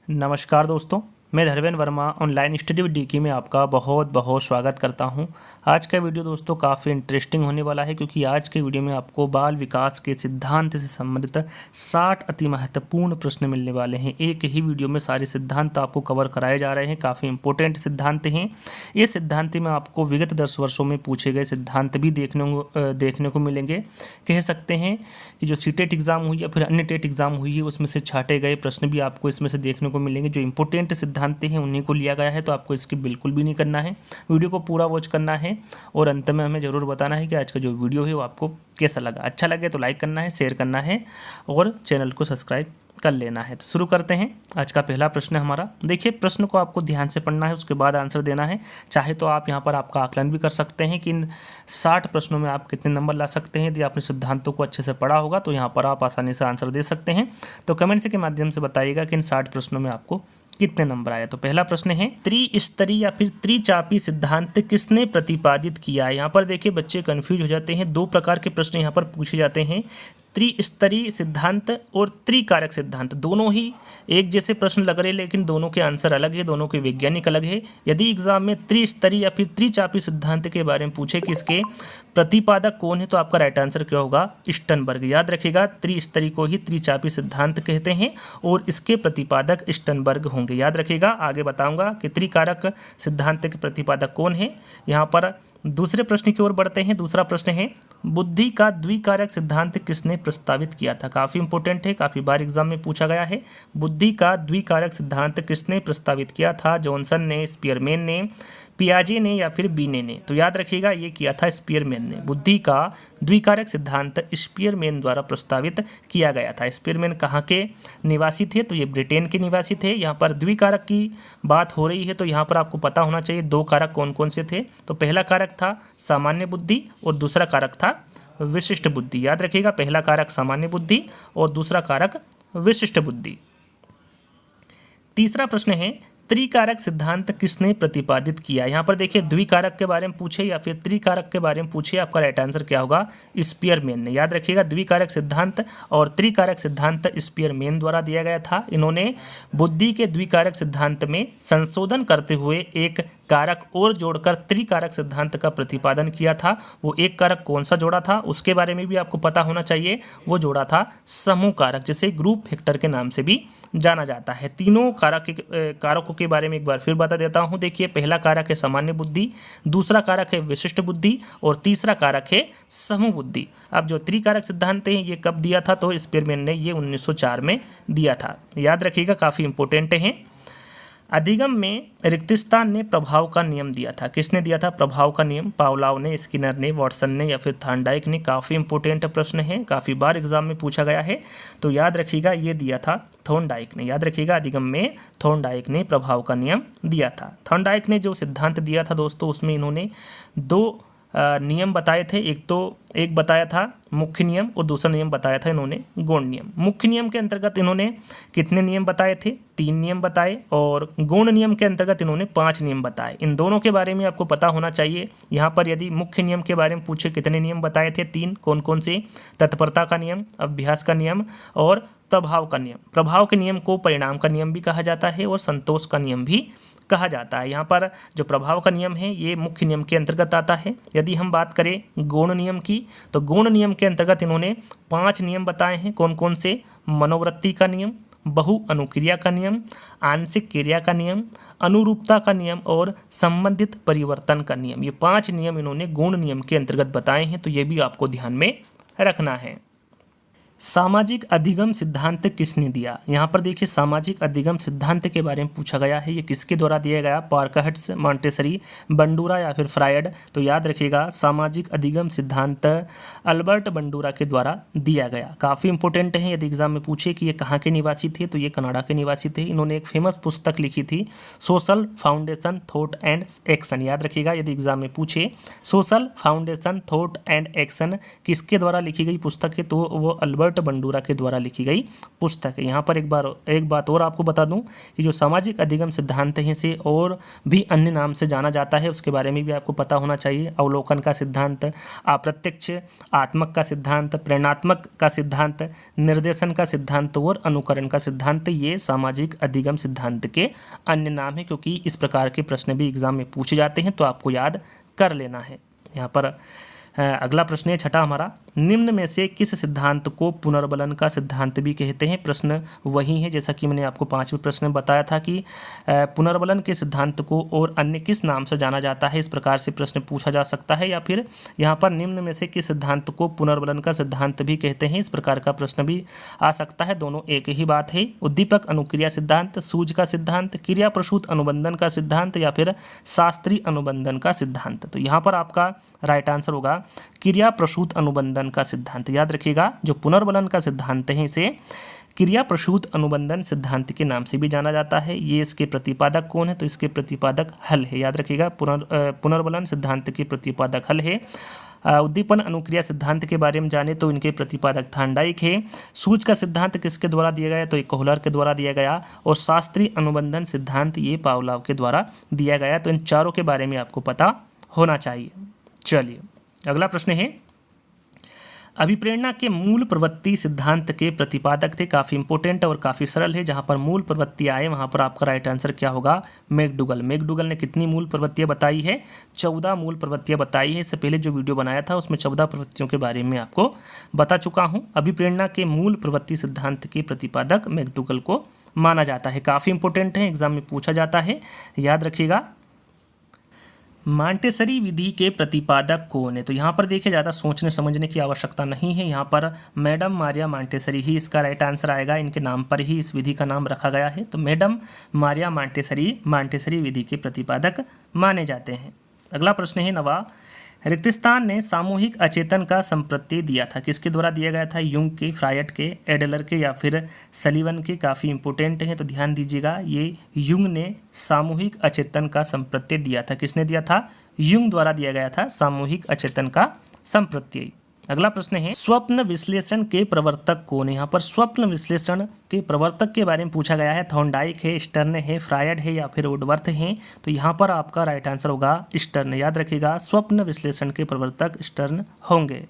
नमस्कार दोस्तों, मैं Dharmendra Verma online study with DK में आपका बहुत बहुत स्वागत करता हूं। आज का वीडियो दोस्तों काफ़ी इंटरेस्टिंग होने वाला है, क्योंकि आज के वीडियो में आपको बाल विकास के सिद्धांत से संबंधित 60 अति महत्वपूर्ण प्रश्न मिलने वाले हैं। एक ही वीडियो में सारे सिद्धांत आपको कवर कराए जा रहे हैं। काफ़ी इंपॉर्टेंट सिद्धांत हैं ये सिद्धांत में आपको विगत 10 वर्षों में पूछे गए सिद्धांत भी देखने को मिलेंगे। कह सकते हैं कि जो सीटेट एग्जाम हुई या फिर अन्य टेट एग्जाम हुई है उसमें से छाटे गए प्रश्न भी आपको इसमें से देखने को मिलेंगे। जो इंपॉर्टेंट सिद्धांत हैं उन्हीं को लिया गया है, तो आपको इसकी बिल्कुल भी नहीं करना है, वीडियो को पूरा वॉच करना है और अंत में हमें ज़रूर बताना है कि आज का जो वीडियो है वो आपको कैसा लगा। अच्छा लगे तो लाइक करना है, शेयर करना है और चैनल को सब्सक्राइब कर लेना है। तो शुरू करते हैं। आज का पहला प्रश्न है हमारा। देखिए, प्रश्न को आपको ध्यान से पढ़ना है, उसके बाद आंसर देना है। चाहे तो आप यहाँ पर आपका आकलन भी कर सकते हैं कि इन 60 प्रश्नों में आप कितने नंबर ला सकते हैं। यदि आपने सिद्धांतों को अच्छे से पढ़ा होगा तो यहाँ पर आप आसानी से आंसर दे सकते हैं। तो कमेंट्स के माध्यम से बताइएगा कि इन 60 प्रश्नों में आपको कितने नंबर आए। तो पहला प्रश्न है, त्रिस्तरीय या फिर त्रिचापी सिद्धांत किसने प्रतिपादित किया है। यहाँ पर देखिए बच्चे कंफ्यूज हो जाते हैं। दो प्रकार के प्रश्न यहाँ पर पूछे जाते हैं, त्रिस्तरीय सिद्धांत और त्रिकारक सिद्धांत। दोनों ही एक जैसे प्रश्न लग रहे हैं, लेकिन दोनों के आंसर अलग है, दोनों के वैज्ञानिक अलग है। यदि एग्जाम में त्रिस्तरीय या फिर त्रिचापी सिद्धांत के बारे में पूछे कि इसके प्रतिपादक कौन है, तो आपका राइट आंसर क्या होगा, स्टर्नबर्ग। याद रखिएगा, त्रिस्तरीय को ही त्रिचापी सिद्धांत कहते हैं और इसके प्रतिपादक स्टर्नबर्ग होंगे। याद रखिएगा, आगे बताऊंगा कि त्रिकारक सिद्धांत के प्रतिपादक कौन है। यहाँ पर दूसरे प्रश्न की ओर बढ़ते हैं। दूसरा प्रश्न है, बुद्धि का द्विकारक सिद्धांत किसने प्रस्तावित किया था। काफ़ी इंपॉर्टेंट है, काफ़ी बार एग्जाम में पूछा गया है। बुद्धि का द्विकारक सिद्धांत किसने प्रस्तावित किया था। जॉनसन ने, स्पीयरमैन ने, पियाजे ने या फिर बीने ने। तो याद रखिएगा, ये किया था स्पीयरमैन ने। बुद्धि का द्विकारक सिद्धांत स्पीयरमैन द्वारा प्रस्तावित किया गया था। स्पीयरमैन कहाँ के निवासी थे, तो ये ब्रिटेन के निवासी थे। यहाँ पर द्विकारक की बात हो रही है, तो यहाँ पर आपको पता होना चाहिए दो कारक कौन कौन से थे। तो पहला कारक था सामान्य बुद्धि और दूसरा कारक था विशिष्ट बुद्धि। याद रखिएगा, पहला कारक सामान्य बुद्धि और दूसरा कारक विशिष्ट बुद्धि। तीसरा प्रश्न है, त्रिकारक सिद्धांत किसने प्रतिपादित किया। यहाँ पर देखिए, द्विकारक के बारे में पूछे या फिर त्रिकारक के बारे में पूछे, आपका राइट आंसर क्या होगा, स्पीयरमैन ने। याद रखिएगा, द्विकारक सिद्धांत और त्रिकारक सिद्धांत स्पीयरमैन द्वारा दिया गया था। इन्होंने बुद्धि के द्विकारक सिद्धांत में संशोधन करते हुए एक कारक और जोड़कर त्रिकारक सिद्धांत का प्रतिपादन किया था। वो एक कारक कौन सा जोड़ा था उसके बारे में भी आपको पता होना चाहिए। वो जोड़ा था समूह कारक, जिसे ग्रुप फैक्टर के नाम से भी जाना जाता है। तीनों कारकों के बारे में एक बार फिर बता देता हूँ। देखिए, पहला कारक है सामान्य बुद्धि, दूसरा कारक है विशिष्ट बुद्धि और तीसरा कारक है समूह बुद्धि। अब जो त्रिकारक सिद्धांत है ये कब दिया था, तो स्पीयरमैन ने ये 1904 में दिया था। याद रखिएगा, काफ़ी इंपॉर्टेंट है। अधिगम में रिक्तिस्तान ने प्रभाव का नियम दिया था। किसने दिया था प्रभाव का नियम। पावलाव ने, स्किनर ने, वॉटसन ने या फिर थॉर्नडाइक ने। काफ़ी इंपॉर्टेंट प्रश्न है, काफ़ी बार एग्जाम में पूछा गया है। तो याद रखिएगा, ये दिया था थॉर्नडाइक ने। याद रखिएगा, अधिगम में थॉर्नडाइक ने प्रभाव का नियम दिया था। थॉर्नडाइक ने जो सिद्धांत दिया था दोस्तों, उसमें इन्होंने दो नियम बताए थे। एक बताया था मुख्य नियम और दूसरा नियम बताया था इन्होंने गौण नियम। मुख्य नियम के अंतर्गत इन्होंने कितने नियम बताए थे, 3 नियम बताए, और गौण नियम के अंतर्गत इन्होंने 5 नियम बताए। इन दोनों के बारे में आपको पता होना चाहिए। यहाँ पर यदि मुख्य नियम के बारे में पूछे कितने नियम बताए थे, 3। कौन कौन से, तत्परता का नियम, अभ्यास का नियम और प्रभाव का नियम। प्रभाव के नियम को परिणाम का नियम भी कहा जाता है और संतोष का नियम भी कहा जाता है। यहाँ पर जो प्रभाव का नियम है ये मुख्य नियम के अंतर्गत आता है। यदि हम बात करें गौण नियम की, तो गौण नियम के अंतर्गत इन्होंने 5 नियम बताए हैं। कौन कौन से, मनोवृत्ति का नियम, बहु अनुक्रिया का नियम, आंशिक क्रिया का नियम, अनुरूपता का नियम और संबंधित परिवर्तन का नियम। ये 5 नियम इन्होंने गौण नियम के अंतर्गत बताए हैं, तो ये भी आपको ध्यान में रखना है। सामाजिक अधिगम सिद्धांत किसने दिया। यहाँ पर देखिए, सामाजिक अधिगम सिद्धांत के बारे में पूछा गया है। ये किसके द्वारा दिया गया, पार्कहट्स, मॉन्टेसरी, बंडूरा या फिर फ्रायड। तो याद रखिएगा, सामाजिक अधिगम सिद्धांत अल्बर्ट बंडूरा के द्वारा दिया गया। काफ़ी इंपॉर्टेंट है। यदि एग्जाम में पूछे कि ये कहाँ के निवासी थे, तो ये कनाडा के निवासी थे। इन्होंने एक फेमस पुस्तक लिखी थी, social foundation thought and action. याद रखिएगा, यदि एग्जाम में पूछे social foundation thought and action किसके द्वारा लिखी गई पुस्तक है, तो वो अल्बर्ट रॉबर्ट बंडूरा के द्वारा लिखी गई पुस्तक है। यहाँ पर एक बात और आपको बता दूं कि जो सामाजिक अधिगम सिद्धांत है इसे और भी अन्य नाम से जाना जाता है, उसके बारे में भी आपको पता होना चाहिए। अवलोकन का सिद्धांत, अप्रत्यक्ष आत्मक का सिद्धांत, प्रेरणात्मक का सिद्धांत, निर्देशन का सिद्धांत और अनुकरण का सिद्धांत, ये सामाजिक अधिगम सिद्धांत के अन्य नाम है, क्योंकि इस प्रकार के प्रश्न भी एग्जाम में पूछे जाते हैं, तो आपको याद कर लेना है। यहाँ पर अगला प्रश्न है छठा हमारा, निम्न में से किस सिद्धांत को पुनर्बलन का सिद्धांत भी कहते हैं? प्रश्न वही है जैसा कि मैंने आपको 5वें प्रश्न में बताया था कि पुनर्बलन के सिद्धांत को और अन्य किस नाम से जाना जाता है, इस प्रकार से प्रश्न पूछा जा सकता है। या फिर यहाँ पर निम्न में से किस सिद्धांत को पुनर्बलन का सिद्धांत भी कहते हैं, इस प्रकार का प्रश्न भी आ सकता है। दोनों एक ही बात है। उद्दीपक अनुक्रिया सिद्धांत, सूझ का सिद्धांत, क्रिया प्रसूत अनुबंधन का सिद्धांत या फिर शास्त्रीय अनुबंधन का सिद्धांत। तो यहाँ पर आपका राइट आंसर होगा क्रिया प्रसूत अनुबंधन का सिद्धांत। याद रखिएगा, जो पुनर्बलन का सिद्धांत है इसे क्रिया प्रसूत अनुबंधन सिद्धांत के नाम से भी जाना जाता है। ये इसके प्रतिपादक कौन है? तो इसके प्रतिपादक हल है। याद रखिएगा, पुनर्बलन सिद्धांत के प्रतिपादक हल है। उद्दीपन अनुक्रिया सिद्धांत के बारे में जाने तो इनके प्रतिपादक थार्नडाइक है। सूझ का सिद्धांत किसके द्वारा दिया गया? तो ये कोहलर के द्वारा दिया गया। और शास्त्रीय अनुबंधन सिद्धांत ये पावलोव के द्वारा दिया गया। तो इन चारों के बारे में आपको पता होना चाहिए। चलिए अगला प्रश्न है, अभिप्रेरणा के मूल प्रवृत्ति सिद्धांत के प्रतिपादक थे। काफ़ी इंपॉर्टेंट और काफ़ी सरल है। जहाँ पर मूल प्रवृत्ति आए वहाँ पर आपका राइट आंसर क्या होगा? मैकडूगल। मैकडूगल ने कितनी मूल प्रवृत्तियाँ बताई है? 14 मूल प्रवृत्तियाँ बताई है। इससे पहले जो वीडियो बनाया था उसमें 14 प्रवृत्तियों के बारे में आपको बता चुका हूँ। अभिप्रेरणा के मूल प्रवृत्ति सिद्धांत के प्रतिपादक मैकडूगल को माना जाता है। काफ़ी इंपॉर्टेंट है, एग्जाम में पूछा जाता है, याद रखिएगा। मांटेसरी विधि के प्रतिपादक कौन है? तो यहाँ पर देखिए ज़्यादा सोचने समझने की आवश्यकता नहीं है। यहाँ पर मैडम मारिया मांटेसरी ही इसका राइट आंसर आएगा। इनके नाम पर ही इस विधि का नाम रखा गया है। तो मैडम मारिया मांटेसरी विधि के प्रतिपादक माने जाते हैं। अगला प्रश्न है नवा, रिक्तिस्तान ने सामूहिक अचेतन का संप्रत्यय दिया था। किसके द्वारा दिया गया था? युंग के, फ्रायड के, एडलर के या फिर सलीवन के। काफ़ी इंपॉर्टेंट है, तो ध्यान दीजिएगा। ये युंग ने सामूहिक अचेतन का संप्रत्यय दिया था। किसने दिया था? युंग द्वारा दिया गया था सामूहिक अचेतन का संप्रत्यय। अगला प्रश्न है, स्वप्न विश्लेषण के प्रवर्तक कौन है? यहाँ पर स्वप्न विश्लेषण के प्रवर्तक के बारे में पूछा गया है। थॉर्नडाइक है, स्टर्न है, फ्रायड है या फिर वुडवर्थ है। तो यहाँ पर आपका राइट आंसर होगा स्टर्न। याद रखिएगा, स्वप्न विश्लेषण के प्रवर्तक स्टर्न होंगे।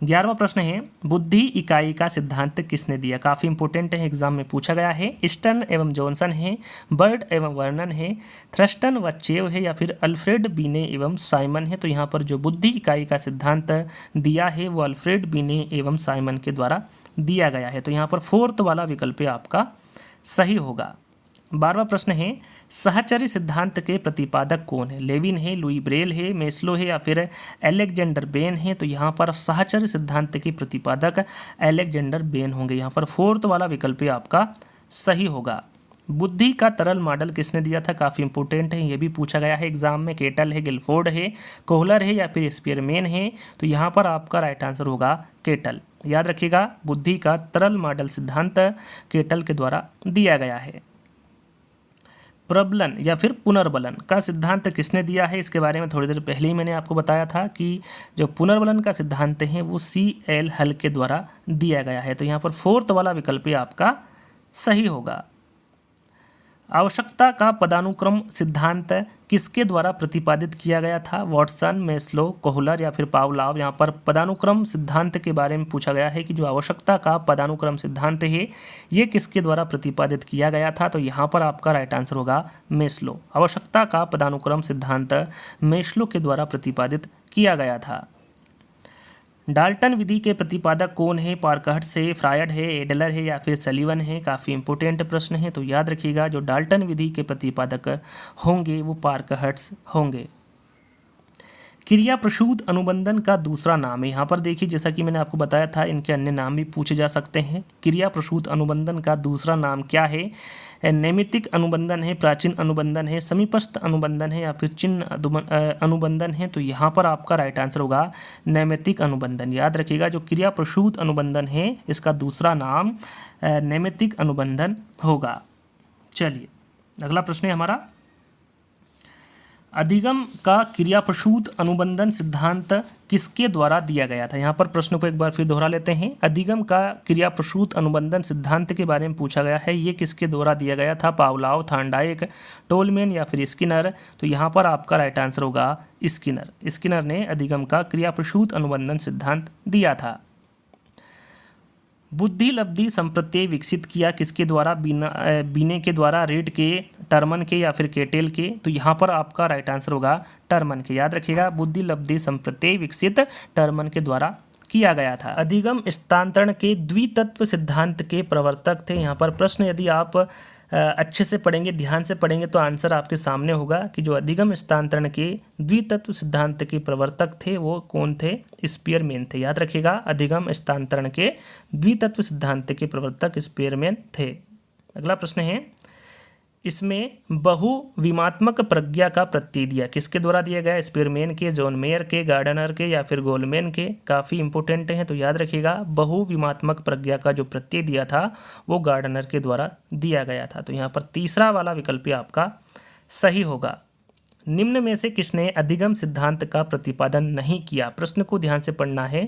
11वां प्रश्न है, बुद्धि इकाई का सिद्धांत किसने दिया? काफ़ी इंपॉर्टेंट है, एग्जाम में पूछा गया है। स्टर्न एवं जॉनसन है, बर्ड एवं वर्नन है, थ्रस्टन व चेव है या फिर अल्फ्रेड बीने एवं साइमन है। तो यहाँ पर जो बुद्धि इकाई का सिद्धांत दिया है वो अल्फ्रेड बीने एवं साइमन के द्वारा दिया गया है। तो यहाँ पर 4th वाला विकल्प आपका सही होगा। 12वां प्रश्न है, सहचर्य सिद्धांत के प्रतिपादक कौन है? लेविन है, लुई ब्रेल है, मेस्लो है या फिर अलेक्जेंडर बेन है। तो यहाँ पर सहचर्य सिद्धांत के प्रतिपादक अलेक्जेंडर बेन होंगे। यहाँ पर 4th वाला विकल्प आपका सही होगा। बुद्धि का तरल मॉडल किसने दिया था? काफ़ी इंपॉर्टेंट है, ये भी पूछा गया है एग्जाम में। केटल है, गिलफोर्ड है, कोहलर है या फिर स्पीयरमैन है। तो यहाँ पर आपका राइट आंसर होगा केटल। याद रखिएगा, बुद्धि का तरल मॉडल सिद्धांत केटल के द्वारा दिया गया है। प्रबलन या फिर पुनर्बलन का सिद्धांत किसने दिया है? इसके बारे में थोड़ी देर पहले ही मैंने आपको बताया था कि जो पुनर्बलन का सिद्धांत है वो C.L. हल के द्वारा दिया गया है। तो यहाँ पर 4th वाला विकल्प आपका सही होगा। आवश्यकता का पदानुक्रम सिद्धांत किसके द्वारा प्रतिपादित किया गया था? वॉटसन, मेस्लो, कोहलर या फिर पावलोव। यहाँ पर पदानुक्रम सिद्धांत के बारे में पूछा गया है कि जो आवश्यकता का पदानुक्रम सिद्धांत है ये किसके द्वारा प्रतिपादित किया गया था? तो यहाँ पर आपका राइट आंसर होगा मेस्लो। आवश्यकता का पदानुक्रम सिद्धांत मेस्लो के द्वारा प्रतिपादित किया गया था। डाल्टन विधि के प्रतिपादक कौन है? पार्कहर्ट्स है, फ्रायड है, एडलर है या फिर सलीवन है। काफ़ी इंपॉर्टेंट प्रश्न है, तो याद रखिएगा जो डाल्टन विधि के प्रतिपादक होंगे वो पार्कहर्ट्स होंगे। क्रिया प्रसूत अनुबंधन का दूसरा नाम है। यहाँ पर देखिए जैसा कि मैंने आपको बताया था इनके अन्य नाम भी पूछे जा सकते हैं। क्रिया प्रसूत अनुबंधन का दूसरा नाम क्या है? नैमित्तिक अनुबंधन है, प्राचीन अनुबंधन है, समीपस्थ अनुबंधन है या फिर चिन्ह अनुबंधन है। तो यहाँ पर आपका राइट आंसर होगा नैमित्तिक अनुबंधन। याद रखिएगा जो क्रिया प्रसूत अनुबंधन है इसका दूसरा नाम नैमित्तिक अनुबंधन होगा। चलिए अगला प्रश्न है हमारा, अधिगम का क्रियाप्रसूत अनुबंधन सिद्धांत किसके द्वारा दिया गया था। यहाँ पर प्रश्न को एक बार फिर दोहरा लेते हैं। अधिगम का क्रियाप्रसूत अनुबंधन सिद्धांत के बारे में पूछा गया है, ये किसके द्वारा दिया गया था। पावलाव, थांडाइक, टोलमैन या फिर स्किनर। तो यहाँ पर आपका राइट आंसर होगा स्किनर। स्किनर ने अधिगम का क्रियाप्रसूत अनुबंधन सिद्धांत दिया था। बुद्धि लब्धि संप्रत्यय विकसित किया किसके द्वारा। बीने के द्वारा, रीड के, टर्मन के या फिर केटेल के। तो यहाँ पर आपका राइट आंसर होगा टर्मन के। याद रखिएगा, बुद्धि लब्धि संप्रत्यय विकसित टर्मन के द्वारा किया गया था। अधिगम स्थानांतरण के द्वितत्व सिद्धांत के प्रवर्तक थे। यहाँ पर प्रश्न यदि आप अच्छे से पढ़ेंगे, ध्यान से पढ़ेंगे तो आंसर आपके सामने होगा कि जो अधिगम स्थानांतरण के द्वितत्व सिद्धांत के प्रवर्तक थे वो कौन थे। स्पीयरमैन थे। याद रखिएगा, अधिगम स्थानांतरण के द्वितत्व सिद्धांत के प्रवर्तक स्पीयरमैन थे। अगला प्रश्न है, इसमें बहुविमात्मक प्रज्ञा का प्रत्यय दिया किसके द्वारा दिया गया। स्पीयरमैन के, जॉन मेयर के, गार्डनर के या फिर गोलमैन के। काफ़ी इंपॉर्टेंट है, तो याद रखिएगा बहुविमात्मक प्रज्ञा का जो प्रत्यय दिया था वो गार्डनर के द्वारा दिया गया था। तो यहाँ पर तीसरा वाला विकल्प आपका सही होगा। निम्न में से किसने अधिगम सिद्धांत का प्रतिपादन नहीं किया। प्रश्न को ध्यान से पढ़ना है।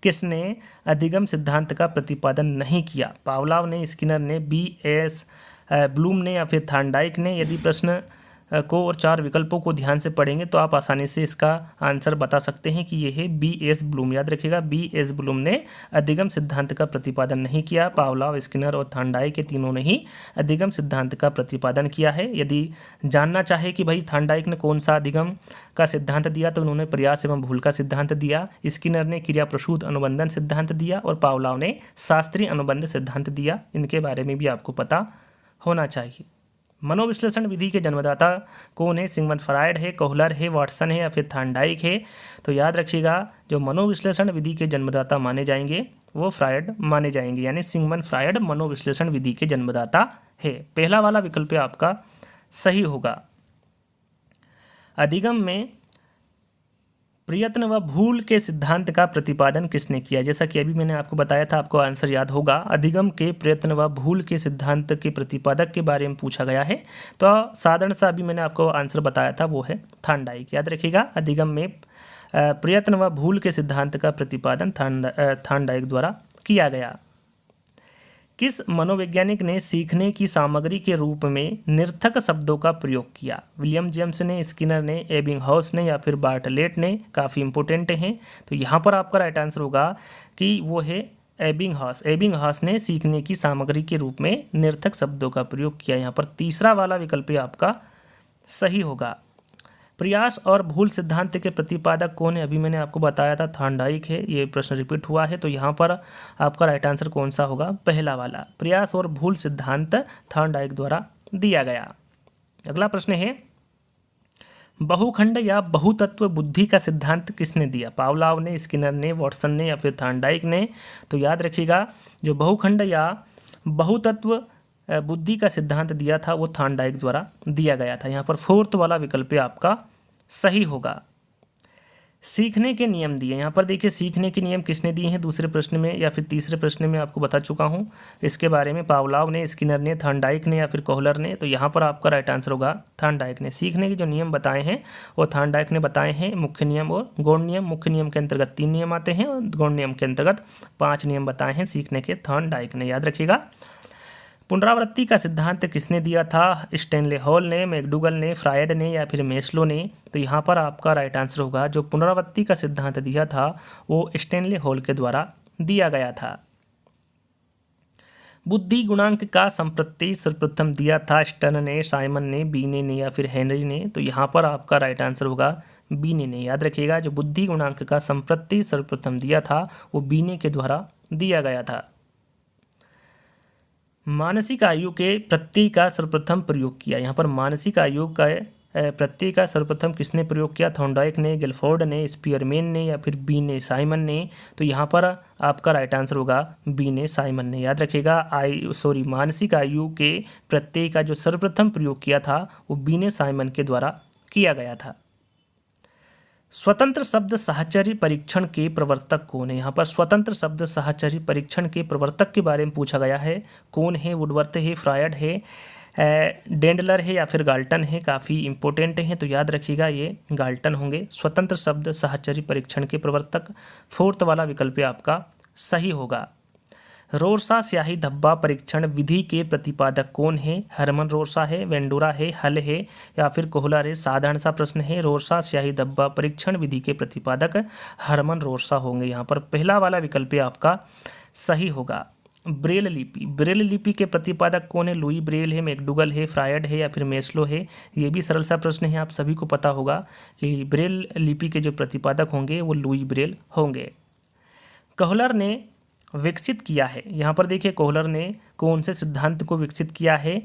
किसने अधिगम सिद्धांत का प्रतिपादन नहीं किया। पावलाव ने, स्किनर ने, B.S. ब्लूम ने या फिर थांडाइक ने। यदि प्रश्न को और 4 विकल्पों को ध्यान से पढ़ेंगे तो आप आसानी से इसका आंसर बता सकते हैं कि यह है B.S. ब्लूम। याद रखिएगा, B.S. ब्लूम ने अधिगम सिद्धांत का प्रतिपादन नहीं किया। पावलाव, स्किनर और थांडाइक के तीनों ने ही अधिगम सिद्धांत का प्रतिपादन किया है। यदि जानना चाहे कि भाई थांडाइक ने कौन सा अधिगम का सिद्धांत दिया तो उन्होंने प्रयास एवं भूल का सिद्धांत दिया। स्किनर ने क्रियाप्रसूत अनुबंधन सिद्धांत दिया और पावलाव ने शास्त्रीय अनुबंध सिद्धांत दिया। इनके बारे में भी आपको पता होना चाहिए। मनोविश्लेषण विधि के जन्मदाता कौन है। सिगमंड फ्रायड है, कोहलर है, वाटसन है या फिर थांडाइक है। तो याद रखिएगा, जो मनोविश्लेषण विधि के जन्मदाता माने जाएंगे वो फ्रायड माने जाएंगे, यानी सिगमंड फ्रायड मनोविश्लेषण विधि के जन्मदाता है। पहला वाला विकल्प आपका सही होगा। अधिगम में प्रयत्न व भूल के सिद्धांत का प्रतिपादन किसने किया। जैसा कि अभी मैंने आपको बताया था, आपको आंसर याद होगा। अधिगम के प्रयत्न व भूल के सिद्धांत के प्रतिपादक के बारे में पूछा गया है, तो साधारण सा अभी मैंने आपको आंसर बताया था वो है थांडाइक। याद रखिएगा, अधिगम में प्रयत्न व भूल के सिद्धांत का प्रतिपादन थांडाइक द्वारा किया गया। किस मनोवैज्ञानिक ने सीखने की सामग्री के रूप में निरर्थक शब्दों का प्रयोग किया। विलियम जेम्स ने, स्किनर ने, एबिंगहॉस ने या फिर बार्टलेट ने। काफ़ी इंपॉर्टेंट हैं, तो यहाँ पर आपका राइट आंसर होगा कि वो है एबिंगहॉस। एबिंगहॉस ने सीखने की सामग्री के रूप में निरर्थक शब्दों का प्रयोग किया। यहाँ पर तीसरा वाला विकल्प आपका सही होगा। प्रयास और भूल सिद्धांत के प्रतिपादक कौन है। अभी मैंने आपको बताया था थांडाइक है, ये प्रश्न रिपीट हुआ है, तो यहाँ पर आपका राइट आंसर कौन सा होगा। पहला वाला, प्रयास और भूल सिद्धांत थांडाइक द्वारा दिया गया। अगला प्रश्न है, बहुखंड या बहुतत्व बुद्धि का सिद्धांत किसने दिया। पावलाव ने, स्किनर ने, वाटसन ने या फिर थांडाइक ने। तो याद रखिएगा, जो बहुखंड या बहुतत्व बुद्धि का सिद्धांत दिया था वो थांडाइक द्वारा दिया गया था। यहाँ पर फोर्थ वाला विकल्प आपका सही होगा। सीखने के नियम दिए। यहाँ पर देखिए, सीखने के नियम किसने दिए हैं। दूसरे प्रश्न में या फिर तीसरे प्रश्न में आपको बता चुका हूँ इसके बारे में। पावलाव ने, स्किनर ने, थांडाइक ने या फिर कोहलर ने। तो यहाँ पर आपका राइट आंसर होगा थांडाइक ने। सीखने के जो नियम बताए हैं वो थांडाइक ने बताए हैं। मुख्य नियम और गौण नियम। मुख्य नियम के अंतर्गत 3 नियम आते हैं और गौण नियम के अंतर्गत 5 नियम बताए हैं सीखने के थांडाइक ने। याद रखिएगा। पुनरावृत्ति का सिद्धांत किसने दिया था। स्टैनले हॉल ने, मैकडूगल ने, फ्रायड ने या फिर मेस्लो ने। तो यहाँ पर आपका राइट आंसर होगा, जो पुनरावृत्ति का सिद्धांत दिया था वो स्टैनले हॉल के द्वारा दिया गया था। बुद्धि गुणांक का संप्रत्यय सर्वप्रथम दिया था स्टर्न ने, साइमन ने, बीने ने या फिर हेनरी ने। तो यहाँ पर आपका राइट आंसर होगा बीने ने। याद रखिएगा, जो बुद्धि गुणांक का संप्रत्यय सर्वप्रथम दिया था वो बीने के द्वारा दिया गया था। मानसिक आयु के प्रत्यय का सर्वप्रथम प्रयोग किया। यहाँ पर मानसिक आयु का प्रत्यय का सर्वप्रथम किसने प्रयोग किया। थॉर्नडाइक ने, गिलफोर्ड ने, स्पीयरमैन ने या फिर बी ने, साइमन ने। तो यहाँ पर आपका राइट आंसर होगा बी ने, साइमन ने। याद रखिएगा, मानसिक आयु के प्रत्यय का जो सर्वप्रथम प्रयोग किया था वो बी ने, साइमन के द्वारा किया गया था। स्वतंत्र शब्द साहचर्य परीक्षण के प्रवर्तक कौन है। यहाँ पर स्वतंत्र शब्द साहचर्य परीक्षण के प्रवर्तक के बारे में पूछा गया है। कौन है। वुडवर्थ है, फ्रायड है, डेंडलर है या फिर गाल्टन है, काफ़ी इंपॉर्टेंट हैं, तो याद रखिएगा ये गाल्टन होंगे। स्वतंत्र शब्द साहचर्य परीक्षण के प्रवर्तक, फोर्थ वाला विकल्प आपका सही होगा। रोरसा स्याही धब्बा परीक्षण विधि के प्रतिपादक कौन है? हरमन रोरसा है, वेंडूरा है, हल है या फिर कोहलर है? साधारण सा प्रश्न है। रोरसा स्याही धब्बा परीक्षण विधि के प्रतिपादक हरमन रोरसा होंगे। यहाँ पर पहला वाला विकल्प आपका सही होगा। ब्रेल लिपि, ब्रेल लिपि के प्रतिपादक कौन है? लुई ब्रेल है, मैकडूगल है, फ्रायड है या फिर मेस्लो है? ये भी सरल सा प्रश्न है, आप सभी को पता होगा कि ब्रेल लिपि के जो प्रतिपादक होंगे वो लुई ब्रेल होंगे। कोहलर ने विकसित किया है, यहाँ पर देखिए कोहलर ने कौन से सिद्धांत को विकसित किया है?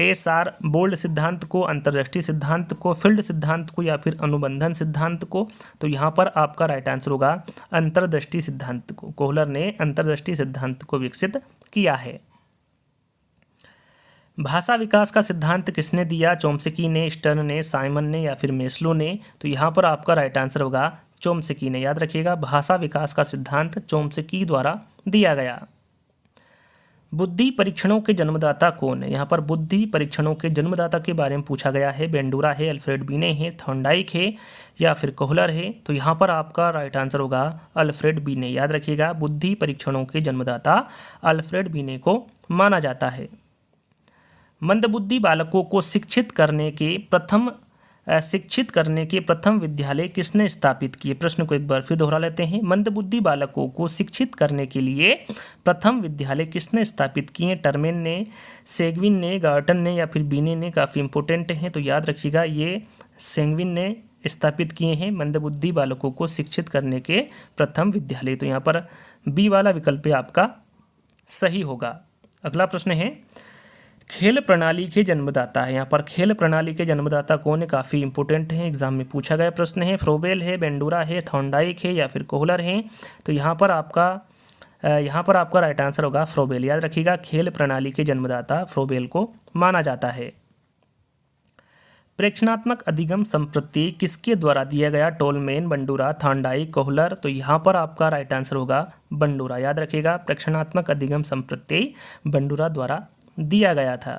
SR बोल्ड सिद्धांत को, अंतर्दृष्टि सिद्धांत को, फील्ड सिद्धांत को या फिर अनुबंधन सिद्धांत को? तो यहाँ पर आपका राइट आंसर होगा अंतर्दृष्टि सिद्धांत को। कोहलर ने अंतर्दृष्टि सिद्धांत को विकसित किया है। भाषा विकास का सिद्धांत किसने दिया? चोम्स्की ने, स्टर्न ने, साइमन ने या फिर मेस्लो ने? तो यहाँ पर आपका राइट आंसर होगा चोम्स्की ने। याद रखिएगा भाषा विकास का सिद्धांत चोम्स्की द्वारा दिया गया। बुद्धि परीक्षणों के जन्मदाता कौन है? यहाँ पर बुद्धि परीक्षणों के जन्मदाता के बारे में पूछा गया है। बेंडूरा है, अल्फ्रेड बीने है, थॉर्नडाइक है या फिर कोहलर है? तो यहाँ पर आपका राइट आंसर होगा अल्फ्रेड बीने। याद रखिएगा बुद्धि परीक्षणों के जन्मदाता अल्फ्रेड बीने को माना जाता है। मंदबुद्धि बालकों को शिक्षित करने के प्रथम विद्यालय किसने स्थापित किए? प्रश्न को एक बार फिर दोहरा लेते हैं। मंदबुद्धि बालकों को शिक्षित करने के लिए प्रथम विद्यालय किसने स्थापित किए? टर्मेन ने, सेगविन ने, गार्टन ने या फिर बीने ने? काफ़ी इंपॉर्टेंट हैं, तो याद रखिएगा ये सेगविन ने स्थापित किए हैं मंदबुद्धि बालकों को शिक्षित करने के प्रथम विद्यालय। तो यहाँ पर बी वाला विकल्प आपका सही होगा। अगला प्रश्न है खेल प्रणाली के जन्मदाता है। यहाँ पर खेल प्रणाली के जन्मदाता कौन है? काफ़ी इंपॉर्टेंट है, एग्जाम में पूछा गया प्रश्न है। फ्रोबेल है, बेंडूरा है, थॉर्नडाइक है या फिर कोहलर है? तो यहाँ पर आपका राइट आंसर होगा फ्रोबेल। याद रखिएगा खेल प्रणाली के जन्मदाता फ्रोबेल को माना जाता है। प्रेक्षणात्मक अधिगम संप्रत्यय किसके द्वारा दिया गया? टोलमेन, बंडूरा, थॉर्नडाइक, कोहलर? तो यहाँ पर आपका राइट आंसर होगा बंडूरा। याद रखिएगा प्रेक्षणात्मक अधिगम संप्रत्यय बंडूरा द्वारा दिया गया था।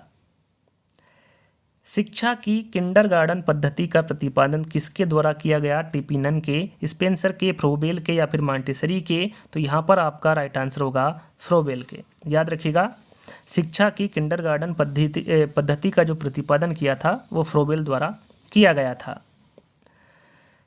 शिक्षा की किंडरगार्टन पद्धति का प्रतिपादन किसके द्वारा किया गया? टिपिनन के, स्पेंसर के, फ्रोबेल के या फिर मॉन्टेसरी के? तो यहाँ पर आपका राइट आंसर होगा फ्रोबेल के। याद रखिएगा शिक्षा की किंडरगार्टन पद्धति का जो प्रतिपादन किया था वो फ्रोबेल द्वारा किया गया था।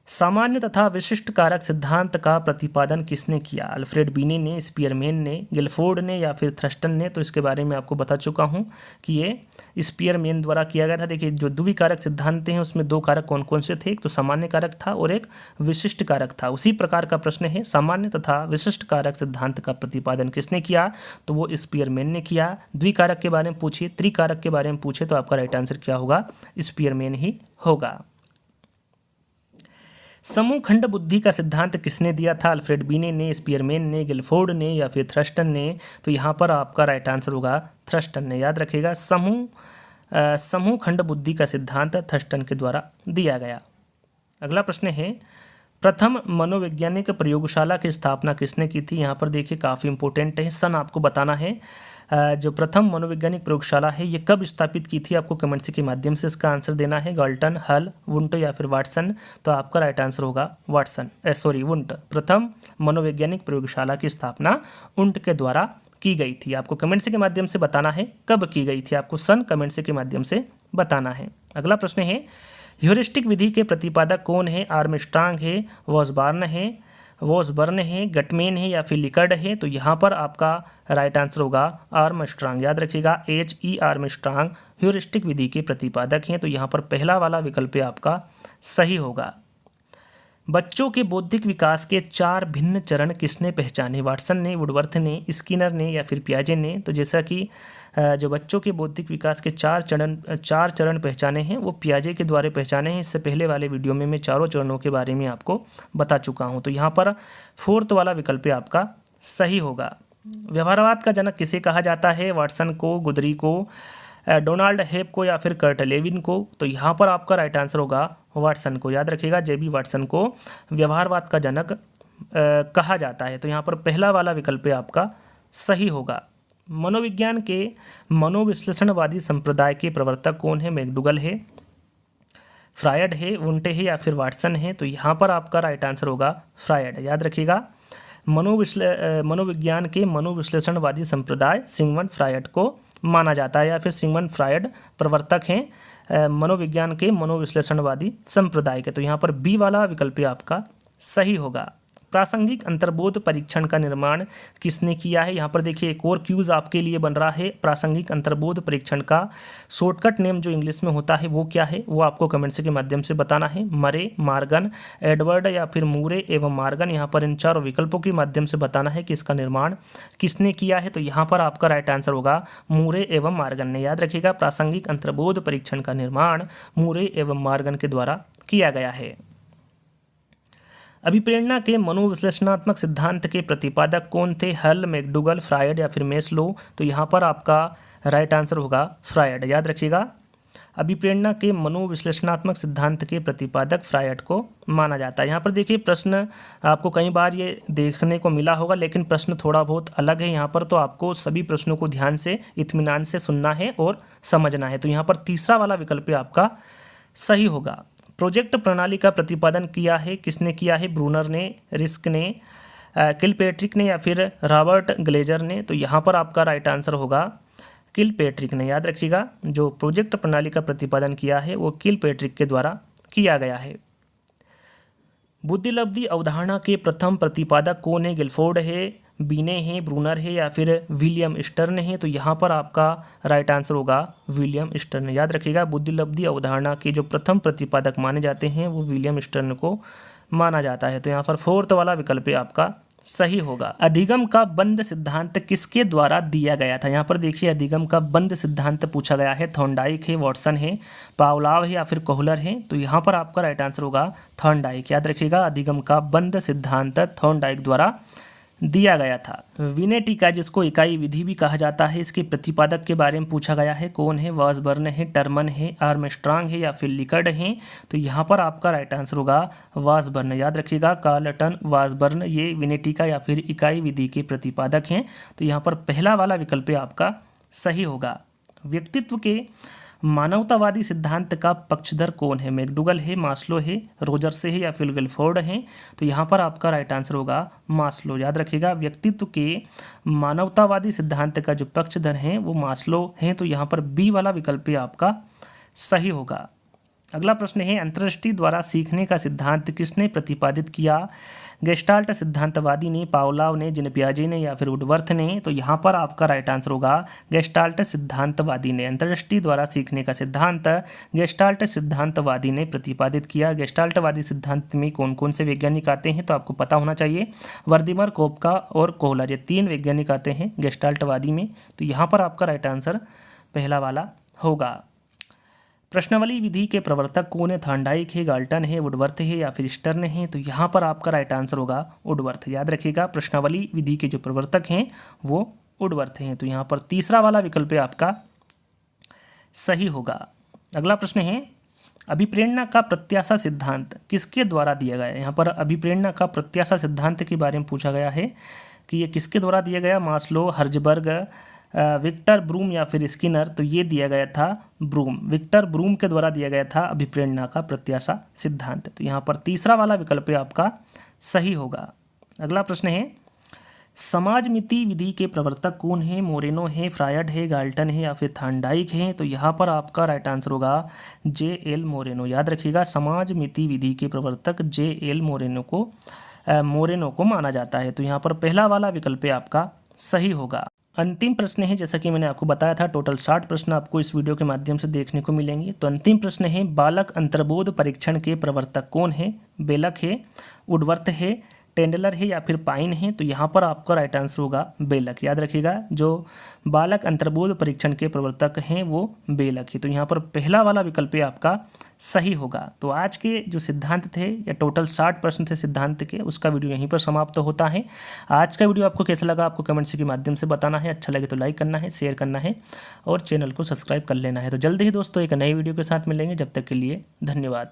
सामान्य तथा विशिष्ट कारक सिद्धांत का प्रतिपादन किसने किया? अल्फ्रेड बीने ने, स्पीयरमैन ने, गिलफोर्ड ने या फिर थ्रस्टन ने? तो इसके बारे में आपको बता चुका हूं कि ये स्पीयरमैन द्वारा किया गया था। देखिए जो द्विकारक सिद्धांत हैं उसमें दो कारक कौन कौन से थे? एक तो सामान्य कारक था और एक विशिष्ट कारक था। उसी प्रकार का प्रश्न है सामान्य तथा विशिष्ट कारक सिद्धांत का प्रतिपादन किसने किया? तो वो स्पीयरमैन ने किया। द्विकारक के बारे में पूछिए, त्रिकारक के बारे में पूछे तो आपका राइट आंसर क्या होगा? स्पीयरमैन ही होगा। समूह खंड बुद्धि का सिद्धांत किसने दिया था? अल्फ्रेड बीने ने, स्पीयरमैन ने, गिलफोर्ड ने या फिर थ्रस्टन ने? तो यहाँ पर आपका राइट आंसर होगा थ्रस्टन ने। याद रखिएगा समूह खंड बुद्धि का सिद्धांत थ्रस्टन के द्वारा दिया गया। अगला प्रश्न है प्रथम मनोवैज्ञानिक प्रयोगशाला की स्थापना किसने की थी? यहाँ पर देखिए काफ़ी इंपॉर्टेंट है, सन आपको बताना है। जो प्रथम मनोवैज्ञानिक प्रयोगशाला है ये कब स्थापित की थी? आपको कमेंट्स के माध्यम से इसका आंसर देना है। गाल्टन, हल, वुंट या फिर वाटसन? तो आपका राइट आंसर होगा वुंट। प्रथम मनोवैज्ञानिक प्रयोगशाला की स्थापना वुंट के द्वारा की गई थी। आपको कमेंट्स के माध्यम से बताना है कब की गई थी, आपको सन कमेंट्स के माध्यम से बताना है। अगला प्रश्न है ह्यूरिस्टिक विधि के प्रतिपादक कौन है? आर्मस्ट्रांग है, वॉसबर्न है, गटमेन है या फिर लिकर्ड है? तो यहाँ पर आपका राइट आंसर होगा आर्मस्ट्रांग। याद रखिएगा H.E. आर्मस्ट्रांग ह्यूरिस्टिक विधि के प्रतिपादक हैं। तो यहाँ पर पहला वाला विकल्प आपका सही होगा। बच्चों के बौद्धिक विकास के 4 भिन्न चरण किसने पहचाने? वाटसन ने, वुडवर्थ ने, स्किनर ने या फिर पियाजे ने? तो जैसा कि जो बच्चों के बौद्धिक विकास के 4 चरण पहचाने हैं वो पियाजे के द्वारा पहचाने हैं। इससे पहले वाले वीडियो में मैं चारों चरणों के बारे में आपको बता चुका हूं। तो यहाँ पर 4th वाला विकल्प आपका सही होगा। व्यवहारवाद का जनक किसे कहा जाता है? वाटसन को, गुदरी को, डोनाल्ड हेप को या फिर कर्ट लेविन को? तो यहाँ पर आपका राइट आंसर होगा वाटसन को। याद रखिएगा J.B. वाटसन को व्यवहारवाद का जनक कहा जाता है। तो यहाँ पर पहला वाला विकल्प आपका सही होगा। मनोविज्ञान के मनोविश्लेषणवादी संप्रदाय के प्रवर्तक कौन है? मैकडूगल है, फ्रायड है, वुंटे है या फिर वाटसन है? तो यहाँ पर आपका राइट आंसर होगा फ्रायड। याद रखिएगा, मनोविज्ञान के मनोविश्लेषणवादी संप्रदाय सिगमंड फ्रायड को माना जाता है, या फिर सिगमंड फ्रायड प्रवर्तक हैं मनोविज्ञान के मनोविश्लेषणवादी संप्रदाय के। तो यहाँ पर बी वाला विकल्प आपका सही होगा। प्रासंगिक अंतर्बोध परीक्षण का निर्माण किसने किया है? यहाँ पर देखिए एक और क्यूज आपके लिए बन रहा है। प्रासंगिक अंतर्बोध परीक्षण का शॉर्टकट नेम जो इंग्लिश में होता है वो क्या है, वो आपको कमेंट्स के माध्यम से बताना है। मरे, मार्गन, एडवर्ड या फिर मूरे एवं मार्गन, यहाँ पर इन चारों विकल्पों के माध्यम से बताना है कि इसका निर्माण किसने किया है। तो यहाँ पर आपका राइट आंसर होगा मूरे एवं मार्गन ने। याद रखिएगा, प्रासंगिक अंतर्बोध परीक्षण का निर्माण मूरे एवं मार्गन के द्वारा किया गया है। अभिप्रेरणा के मनोविश्लेषणात्मक सिद्धांत के प्रतिपादक कौन थे? हल, मैकडूगल, फ्रायड या फिर मेस्लो? तो यहाँ पर आपका राइट आंसर होगा फ्रायड। याद रखिएगा, अभिप्रेरणा के मनोविश्लेषणात्मक सिद्धांत के प्रतिपादक फ्रायड को माना जाता है। यहाँ पर देखिए प्रश्न आपको कई बार ये देखने को मिला होगा, लेकिन प्रश्न थोड़ा बहुत अलग है यहाँ पर, तो आपको सभी प्रश्नों को ध्यान से इत्मीनान से सुनना है और समझना है। तो यहाँ पर तीसरा वाला विकल्प आपका सही होगा। प्रोजेक्ट प्रणाली का प्रतिपादन किया है किसने किया है? ब्रूनर ने, रिस्क ने, किलपेट्रिक ने या फिर रॉबर्ट ग्लेजर ने? तो यहाँ पर आपका राइट आंसर होगा किलपेट्रिक ने। याद रखिएगा, जो प्रोजेक्ट प्रणाली का प्रतिपादन किया है वो किलपेट्रिक के द्वारा किया गया है। बुद्धिलब्धि अवधारणा के प्रथम प्रतिपादक कौन है? गिलफोर्ड है, बीने हैं, ब्रूनर है या फिर विलियम स्टर्न है? तो यहाँ पर आपका राइट आंसर होगा विलियम स्टर्न। याद रखिएगा, बुद्धिलब्धि अवधारणा के जो प्रथम प्रतिपादक माने जाते हैं वो विलियम स्टर्न को माना जाता है। तो यहाँ पर फोर्थ वाला विकल्प आपका सही होगा। अधिगम का बंद सिद्धांत किसके द्वारा दिया गया था? यहाँ पर देखिए अधिगम का बंद सिद्धांत पूछा गया है। थॉर्नडाइक है, वॉटसन है, पावलाव है या फिर कोहलर है? तो यहाँ पर आपका राइट आंसर होगा थॉर्नडाइक। याद रखिएगा, अधिगम का बंद सिद्धांत थॉर्नडाइक द्वारा दिया गया था। विनेटिका, जिसको इकाई विधि भी कहा जाता है, इसके प्रतिपादक के बारे में पूछा गया है। कौन है? वासबर्न है, टर्मन है, आर्मस्ट्रांग है या फिर लिकर्ड है? तो यहाँ पर आपका राइट आंसर होगा वासबर्न। याद रखिएगा, कार्लटन वासबर्न ये विनेटिका या फिर इकाई विधि के प्रतिपादक हैं। तो यहाँ पर पहला वाला विकल्प आपका सही होगा। व्यक्तित्व के मानवतावादी सिद्धांत का पक्षधर कौन है? मैकडूगल है, मास्लो है, रोजर्स है या फिर गिलफोर्ड है? तो यहाँ पर आपका राइट आंसर होगा मास्लो। याद रखिएगा, व्यक्तित्व के मानवतावादी सिद्धांत का जो पक्षधर हैं वो मास्लो हैं। तो यहाँ पर बी वाला विकल्प आपका सही होगा। अगला प्रश्न है, अंतर्दृष्टि द्वारा सीखने का सिद्धांत किसने प्रतिपादित किया? गेस्टाल्ट सिद्धांतवादी ने, पावलाव ने, जीन पियाजे ने या फिर वुडवर्थ ने? तो यहाँ पर आपका राइट आंसर होगा गेस्टाल्ट सिद्धांतवादी ने। अंतर्दृष्टि द्वारा सीखने का सिद्धांत गेस्टाल्ट सिद्धांतवादी ने प्रतिपादित किया। गेस्टाल्टवादी सिद्धांत में कौन कौन से वैज्ञानिक आते हैं? तो आपको पता होना चाहिए, वर्दिमर, कोपका और कोहलर, ये 3 वैज्ञानिक आते हैं गेस्टाल्टवादी में। तो यहाँ पर आपका राइट आंसर पहला वाला होगा। प्रश्नावली विधि के प्रवर्तक कौन है? थॉर्नडाइक है, गाल्टन है, वुडवर्थ है या फिर स्टर्न है? तो यहाँ पर आपका राइट आंसर होगा वुडवर्थ। याद रखिएगा, प्रश्नावली विधि के जो प्रवर्तक हैं वो वुडवर्थ हैं। तो यहाँ पर तीसरा वाला विकल्प आपका सही होगा। अगला प्रश्न है, अभिप्रेरणा का प्रत्याशा सिद्धांत किसके द्वारा दिया गया है? यहाँ पर अभिप्रेरणा का प्रत्याशा सिद्धांत के बारे में पूछा गया है कि ये किसके द्वारा दिया गया? मास्लो, हर्जबर्ग, विक्टर ब्रूम या फिर स्किनर? तो ये दिया गया था ब्रूम, विक्टर ब्रूम के द्वारा दिया गया था अभिप्रेरणा का प्रत्याशा सिद्धांत। तो यहाँ पर तीसरा वाला विकल्प आपका सही होगा। अगला प्रश्न है, समाजमिति विधि के प्रवर्तक कौन है? मोरेनो है, फ्रायड है, गाल्टन है या फिर थॉर्नडाइक है? तो यहाँ पर आपका राइट आंसर होगा J.L. मोरेनो। याद रखिएगा, समाजमिति विधि के प्रवर्तक J.L. मोरेनो को माना जाता है। तो यहाँ पर पहला वाला विकल्प आपका सही होगा। अंतिम प्रश्न है, जैसा कि मैंने आपको बताया था टोटल 60 प्रश्न आपको इस वीडियो के माध्यम से देखने को मिलेंगे। तो अंतिम प्रश्न है, बालक अंतर्बोध परीक्षण के प्रवर्तक कौन है? बेलक है, वुडवर्थ है, टेंडलर है या फिर पाइन है? तो यहाँ पर आपका राइट आंसर होगा बेलक। याद रखिएगा, जो बालक अंतर्बोध परीक्षण के प्रवर्तक हैं वो बेलक है। तो यहाँ पर पहला वाला विकल्प आपका सही होगा। तो आज के जो सिद्धांत थे या टोटल 60 प्रश्न थे सिद्धांत के, उसका वीडियो यहीं पर समाप्त होता है। आज का वीडियो आपको कैसा लगा आपको कमेंट्स के माध्यम से बताना है। अच्छा लगे तो लाइक करना है, शेयर करना है और चैनल को सब्सक्राइब कर लेना है। तो जल्द ही दोस्तों एक नई वीडियो के साथ मिलेंगे। जब तक के लिए धन्यवाद।